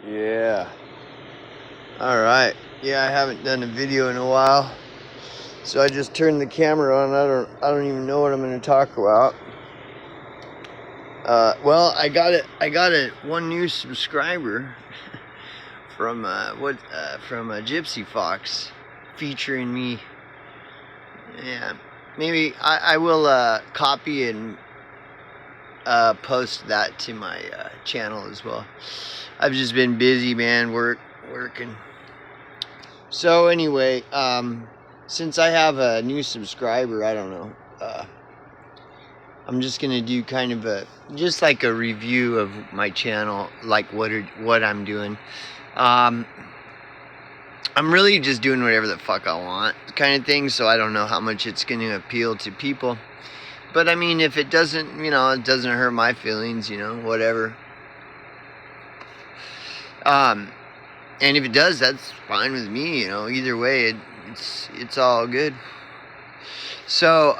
Yeah. Alright. Yeah, I haven't done a video in a while. So I just turned the camera on. I don't even know what I'm gonna talk about. Well, I got one new subscriber from from Gypsy Fox featuring me. Yeah. Maybe I will copy and post that to my channel as well. I've just been busy, man, working. So anyway, since I have a new subscriber, I don't know. I'm just gonna do kind of just like a review of my channel, like what I'm doing. I'm really just doing whatever the fuck I want, kind of thing. So I don't know how much it's gonna appeal to people. But I mean, if it doesn't, it doesn't hurt my feelings, whatever. And if it does, that's fine with me, Either way, it's all good. So,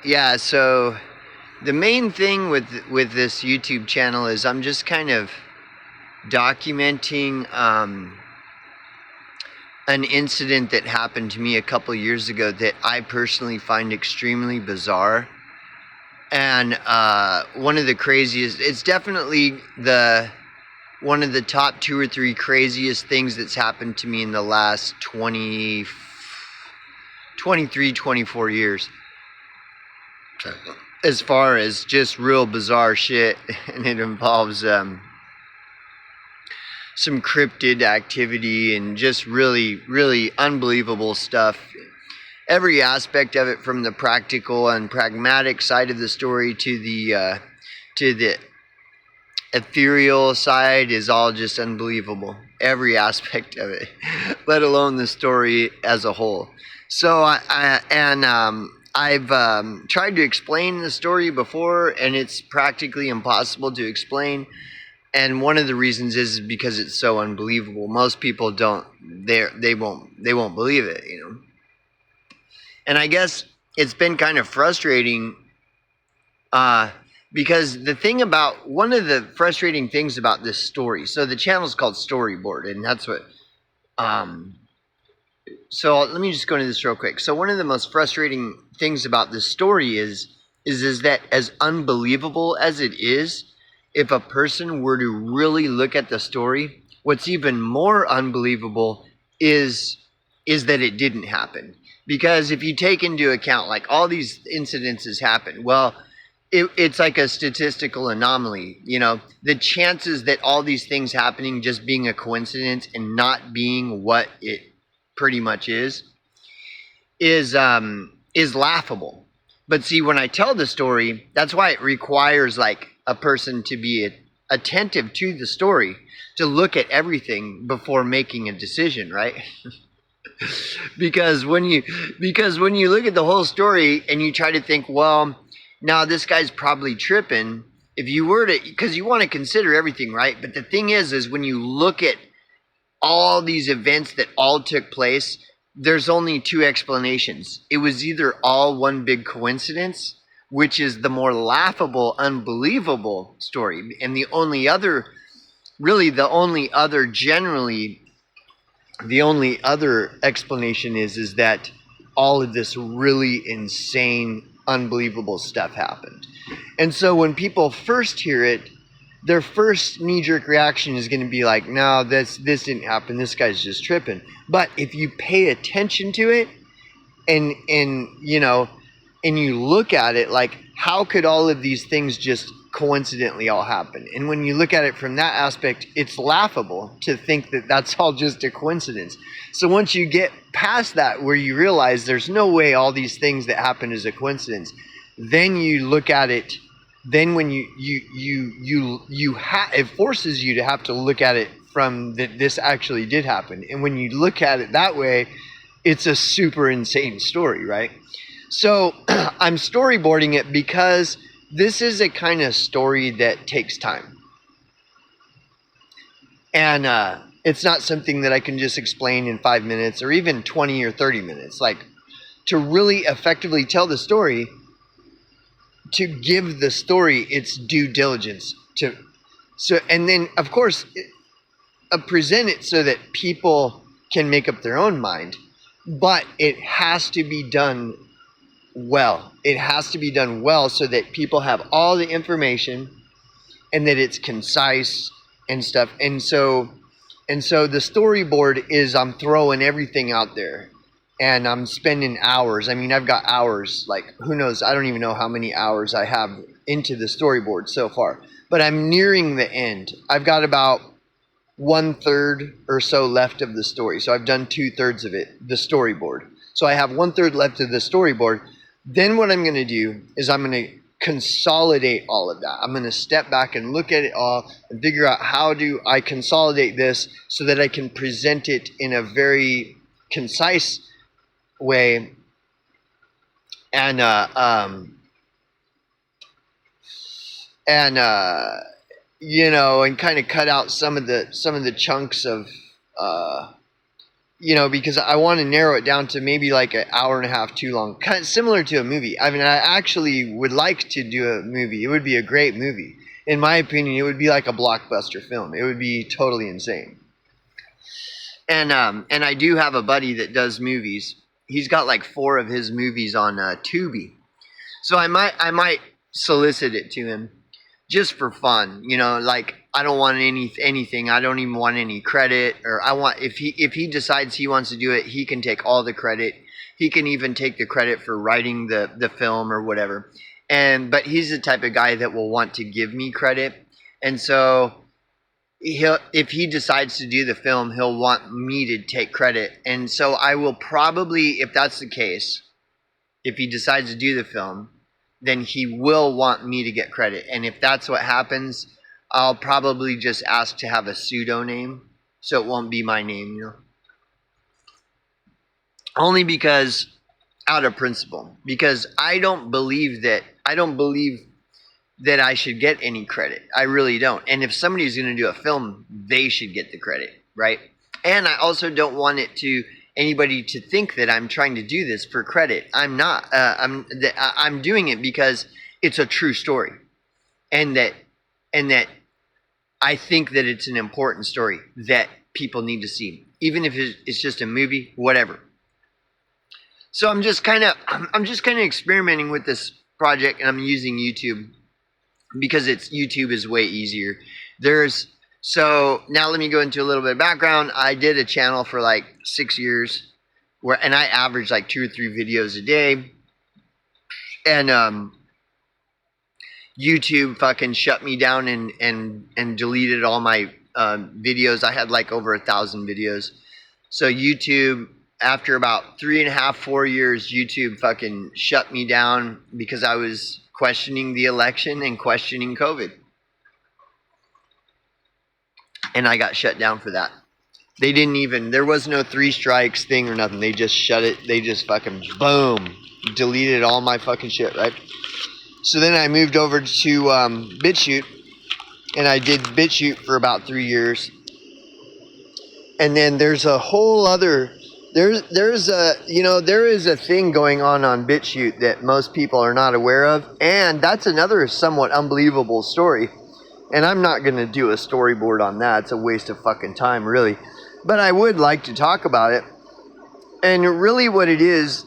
yeah. So, the main thing with this YouTube channel is I'm just kind of documenting an incident that happened to me a couple years ago that I personally find extremely bizarre. And one of the craziest, it's definitely one of the top 2 or 3 craziest things that's happened to me in the last 23, 24 years. As far as just real bizarre shit, and it involves some cryptid activity and just really, really unbelievable stuff. Every aspect of it, from the practical and pragmatic side of the story to the ethereal side, is all just unbelievable. Every aspect of it, let alone the story as a whole. So I've tried to explain the story before, and it's practically impossible to explain. And one of the reasons is because it's so unbelievable. Most people they won't believe it, And I guess it's been kind of frustrating, because one of the frustrating things about this story, so the channel's called Storyboard, and that's what, so let me just go into this real quick. So one of the most frustrating things about this story is that, as unbelievable as it is, if a person were to really look at the story, what's even more unbelievable is that it didn't happen. Because if you take into account, like, all these incidences happen, well, it's like a statistical anomaly. The chances that all these things happening just being a coincidence and not being what it pretty much is laughable. But see, when I tell the story, that's why it requires, like, a person to be attentive to the story, to look at everything before making a decision, right? because when you look at the whole story and you try to think, well, now this guy's probably tripping, if you were to, because you want to consider everything, right? But the thing is when you look at all these events that all took place, there's only 2 explanations. It was either all one big coincidence, which is the more laughable, unbelievable story, and the only other explanation is that all of this really insane, unbelievable stuff happened. And so when people first hear it, their first knee-jerk reaction is going to be like, no, this didn't happen, this guy's just tripping. But if you pay attention to it and you look at it, like, how could all of these things just coincidentally all happen? And when you look at it from that aspect, it's laughable to think that that's all just a coincidence. So once you get past that, where you realize there's no way all these things that happen is a coincidence, then you look at it. Then when it forces you to have to look at it from that this actually did happen. And when you look at it that way, it's a super insane story, right? So I'm storyboarding it because this is a kind of story that takes time. And it's not something that I can just explain in 5 minutes or even 20 or 30 minutes. Like, to really effectively tell the story, to give the story its due diligence. And then, of course, present it so that people can make up their own mind, but it has to be done well. It has to be done well so that people have all the information and that it's concise and stuff. And so the storyboard is I'm throwing everything out there and I'm spending hours. I mean, I've got hours, like who knows, I don't even know how many hours I have into the storyboard so far, but I'm nearing the end. I've got about 1/3 or so left of the story. So I've done 2/3 of it, the storyboard. So I have 1/3 left of the storyboard. Then what I'm going to do is I'm going to consolidate all of that. I'm going to step back and look at it all and figure out how do I consolidate this so that I can present it in a very concise way and you know, and kind of cut out some of the chunks of you know, because I want to narrow it down to maybe like an hour and a half too long, kind of similar to a movie. I mean, I actually would like to do a movie. It would be a great movie. In my opinion, it would be like a blockbuster film. It would be totally insane. And I do have a buddy that does movies. He's got like 4 of his movies on Tubi. So I might solicit it to him just for fun, you know, like I don't want anything. I don't even want any credit, or I want, if he decides he wants to do it, he can take all the credit. He can even take the credit for writing the film or whatever. But he's the type of guy that will want to give me credit. And so if he decides to do the film, he'll want me to take credit. And so I will probably, if that's the case, if he decides to do the film, then he will want me to get credit. And if that's what happens, I'll probably just ask to have a pseudonym, so it won't be my name, you know. Only because, out of principle, because I don't believe that I should get any credit. I really don't. And if somebody's going to do a film, they should get the credit, right? And I also don't want anybody to think that I'm trying to do this for credit. I'm not. I'm doing it because it's a true story, and that I think that it's an important story that people need to see, even if it's just a movie, whatever. So I'm just kind of experimenting with this project, and I'm using YouTube because YouTube is way easier. So now let me go into a little bit of background. I did a channel for like 6 years, and I averaged like 2 or 3 videos a day. And YouTube fucking shut me down and deleted all my videos. I had like over 1,000 videos. So YouTube, after about 3.5, 4 years, YouTube fucking shut me down because I was questioning the election and questioning COVID. And I got shut down for that. There was no 3 strikes thing or nothing. They just shut it. They just fucking, boom, deleted all my fucking shit, right? So then I moved over to BitChute, and I did BitChute for about 3 years. And then there's a whole other, there is a thing going on BitChute that most people are not aware of. And that's another somewhat unbelievable story. And I'm not going to do a storyboard on that. It's a waste of fucking time, really. But I would like to talk about it. And really what it is,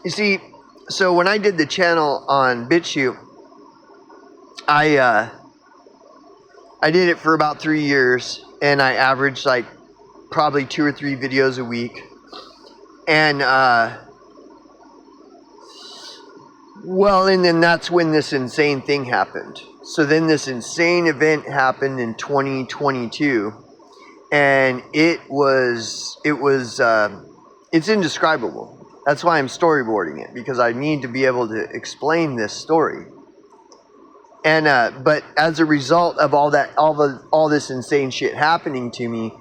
you see, so when I did the channel on BitChute, I did it for about 3 years. And I averaged like probably 2 or 3 videos a week. And, well, and then that's when this insane thing happened. So then this insane event happened in 2022, and it's indescribable. That's why I'm storyboarding it, because I need to be able to explain this story. And but as a result of all this insane shit happening to me,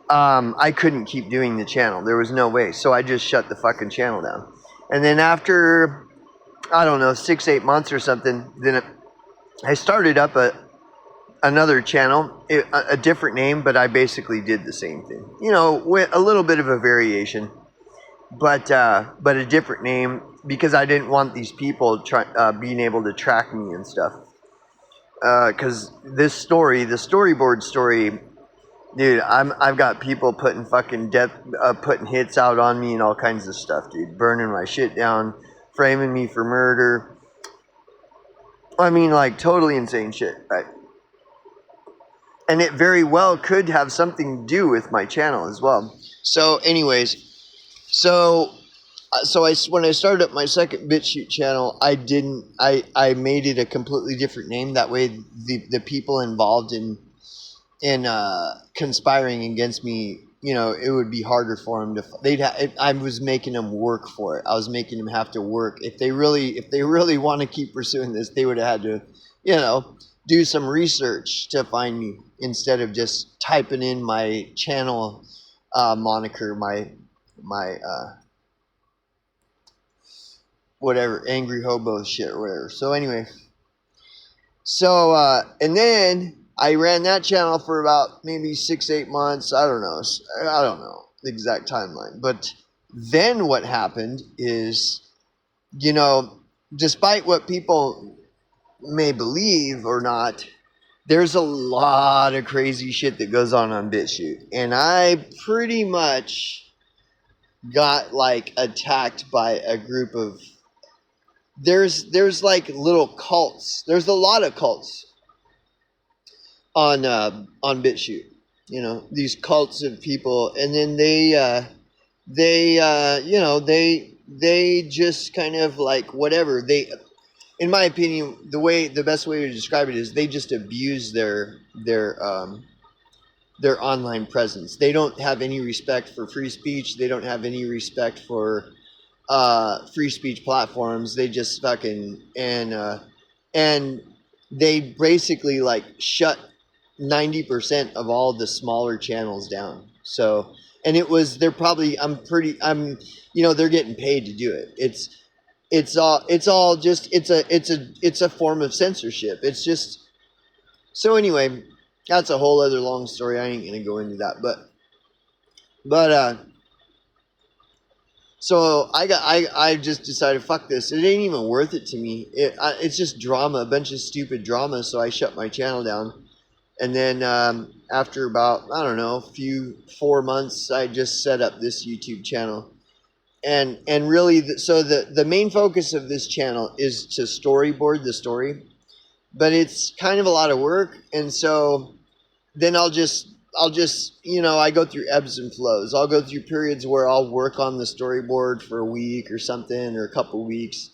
I couldn't keep doing the channel. There was no way. So I just shut the fucking channel down. And then after, I don't know, 6-8 months or something, then I started up another channel, a different name, but I basically did the same thing. You know, with a little bit of a variation, but a different name, because I didn't want these people being able to track me and stuff. Because this story, the storyboard story, Dude, I've got people putting fucking putting hits out on me and all kinds of stuff, dude. Burning my shit down, framing me for murder. I mean, like, totally insane shit, right? And it very well could have something to do with my channel as well. So, anyways, so when I started up my second BitChute channel, I made it a completely different name. That way, the people involved in conspiring against me, you know, it would be harder for them to. I was making them work for it. I was making them have to work. If they really want to keep pursuing this, they would have had to, you know, do some research to find me instead of just typing in my channel moniker, my whatever, angry hobo shit or whatever. So anyway, and then I ran that channel for about maybe 6-8 months. I don't know the exact timeline. But then what happened is, you know, despite what people may believe or not, there's a lot of crazy shit that goes on BitChute. And I pretty much got like attacked by a group of, there's like little cults. There's a lot of cults on BitChute. You know, these cults of people, and then they you know, they just kind of like whatever they, in my opinion, the best way to describe it is they just abuse their online presence. They don't have any respect for free speech. They don't have any respect for free speech platforms. They just fucking and they basically like shut 90% of all the smaller channels down. So, and they're probably, you know, they're getting paid to do it. It's all just, it's a form of censorship. It's just, so anyway, that's a whole other long story. I ain't gonna go into that, but so I just decided, fuck this. It ain't even worth it to me. It's just drama, a bunch of stupid drama. So I shut my channel down. And then after about, I don't know, 4 months, I just set up this YouTube channel. And really, so the main focus of this channel is to storyboard the story. But it's kind of a lot of work. And so then I'll just, you know, I go through ebbs and flows. I'll go through periods where I'll work on the storyboard for a week or something, or a couple weeks.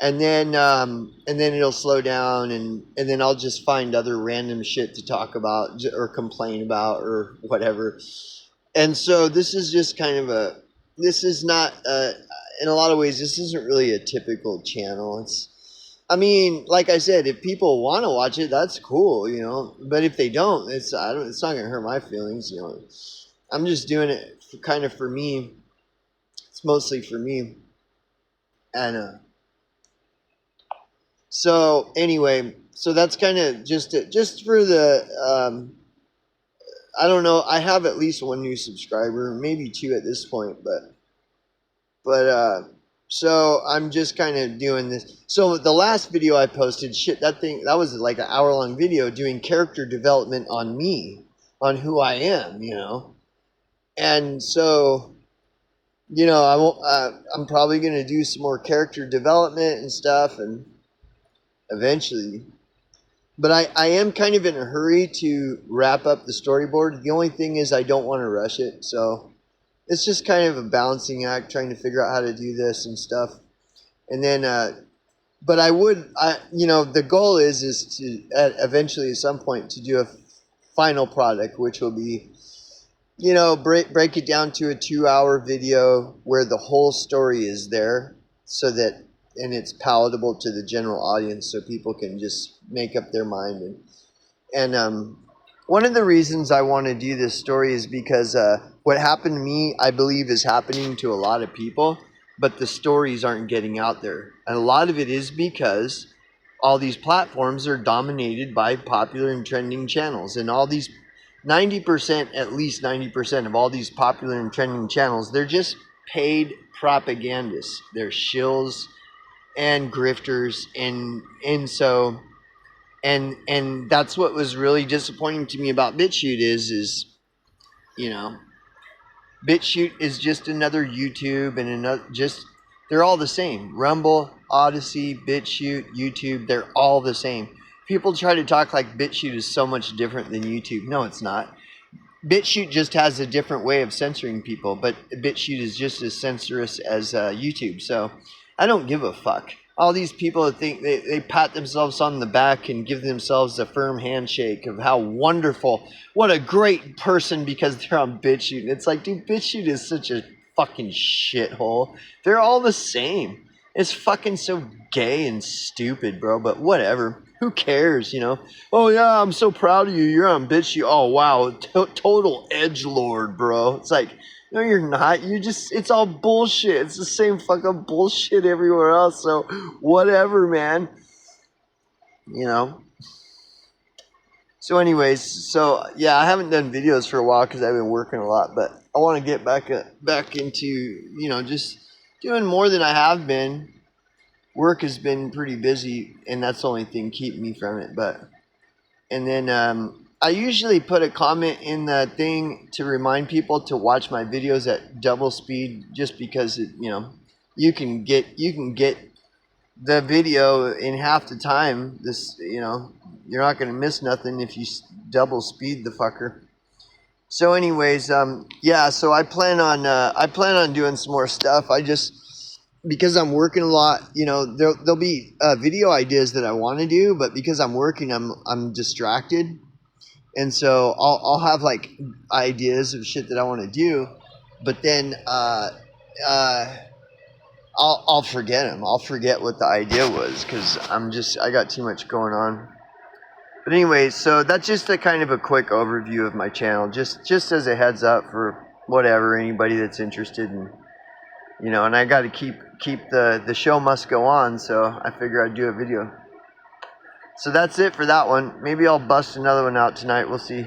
And then it'll slow down, and then I'll just find other random shit to talk about or complain about or whatever. And so this is just kind of this is not, in a lot of ways, this isn't really a typical channel. I mean, like I said, if people want to watch it, that's cool, you know. But if they don't, it's not going to hurt my feelings, you know. I'm just doing it kind of for me. It's mostly for me. And so anyway, so that's kind of just for the I don't know. I have at least one new subscriber, maybe 2 at this point, but so I'm just kind of doing this. So the last video I posted, that was like an hour-long video doing character development on me, on who I am, you know. And so, you know, I'm probably going to do some more character development and stuff, and eventually. But I am kind of in a hurry to wrap up the storyboard. The only thing is I don't want to rush it, so it's just kind of a balancing act, trying to figure out how to do this and stuff. And then, but you know, the goal is to eventually at some point to do a final product, which will be, you know, break it down to a 2-hour video where the whole story is there, so that, and it's palatable to the general audience, so people can just make up their mind. And one of the reasons I want to do this story is because what happened to me, I believe, is happening to a lot of people, but the stories aren't getting out there. And a lot of it is because all these platforms are dominated by popular and trending channels, and all these 90%, at least 90% of all these popular and trending channels, they're just paid propagandists. They're shills and grifters, and so that's what was really disappointing to me about BitChute is you know, BitChute is just another YouTube and another they're all the same. Rumble, Odyssey, BitChute, YouTube, they're all the same. People try to talk like BitChute is so much different than YouTube. No, it's not. BitChute just has a different way of censoring people, but BitChute is just as censorious as YouTube. So I don't give a fuck. All these people that think they pat themselves on the back and give themselves a firm handshake of how wonderful, what a great person because they're on BitChute. And it's like, dude, BitChute is such a fucking shithole. They're all the same. It's fucking so gay and stupid, bro, but whatever. Who cares, you know? Oh, yeah, I'm so proud of you. You're on BitChute. Oh, wow. Total edgelord, bro. It's like, no, you're not. You just, it's all bullshit. It's the same fucking bullshit everywhere else. So, whatever, man. You know? So, anyways, so, yeah, I haven't done videos for a while because I've been working a lot. But I want to get back into, you know, just doing more than I have been. Work has been pretty busy, and that's the only thing keeping me from it. And then I usually put a comment in the thing to remind people to watch my videos at double speed, just because you know, you can get the video in half the time. This, you know, you're not gonna miss nothing if you double speed the fucker. So, anyways, yeah. So I plan on doing some more stuff. Because I'm working a lot, you know, there'll be video ideas that I want to do, but because I'm working, I'm distracted, and so I'll have like ideas of shit that I want to do, but then I'll forget them. I'll forget what the idea was because I got too much going on. But anyways, so that's just a kind of a quick overview of my channel, just as a heads up for whatever anybody that's interested in. You know, and I got to keep the show must go on, so I figure I'd do a video. So that's it for that one. Maybe I'll bust another one out tonight. We'll see.